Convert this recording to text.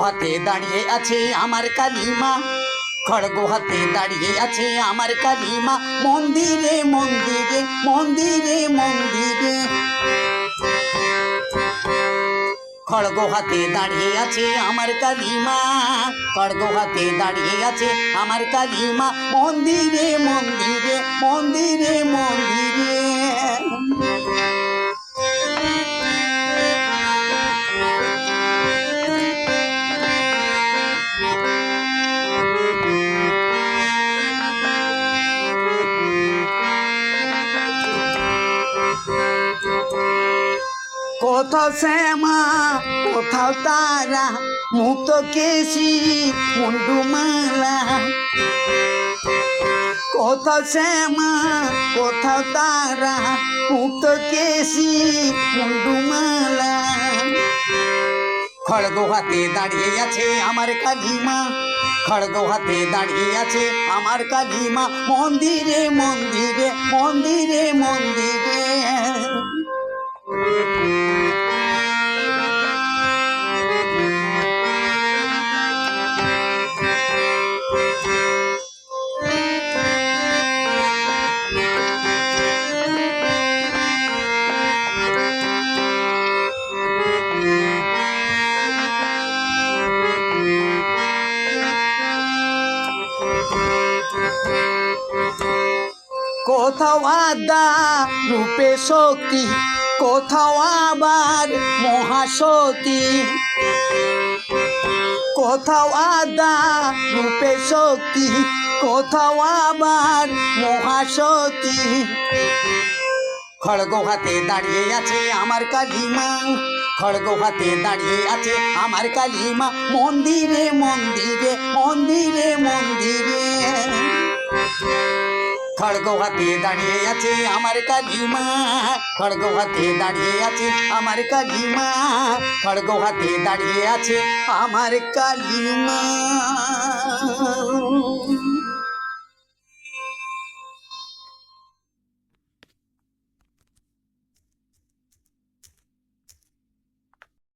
হাতে দাঁড়িয়ে আছে আমার কালিমা, খড়গ হাতে দাঁড়িয়ে আছে আমার কালিমা। মন্দিরে মন্দিরে মন্দিরে মন্দিরে খড়গ হাতে দাঁড়িয়ে আছে আমার কালিমা, খড়গ হাতে দাঁড়িয়ে আছে আমার কালিমা। মন্দিরে মন্দিরে মন্দিরে মন্দিরে কোথাও শ্যামা কোথাও তারা, মুক্ত কেশি মুন্ডুমালা। কোথাও শ্যামা কোথাও তারা, মুক্ত কেশি মুন্ডুমালা। খড়গ হাতে দাঁড়িয়ে আছে আমার কালিমা, খড়গ হাতে দাঁড়িয়ে আছে আমার কালিমা। মন্দিরে মন্দিরে মন্দিরে মন্দিরে কোথাও আদা রূপে শক্তি, কোথাও আবার মহাশক্তি। কোথাও আদা রূপে শক্তি, কোথাও আবার মহাশক্তি। খড়গ হাতে দাঁড়িয়ে আছে আমার কালিমা, খড়গ হাতে দাঁড়িয়ে আছে আমার কালিমা। মন্দিরে মন্দিরে মন্দিরে মন্দিরে খড়গ হাতে দাঁড়িয়ে আছে আমার কালিমা, খড়গ হাতে দাঁড়িয়ে আছে আমার কালিমা, খড়গ হাতে দাঁড়িয়ে আছে আমার কালিমা।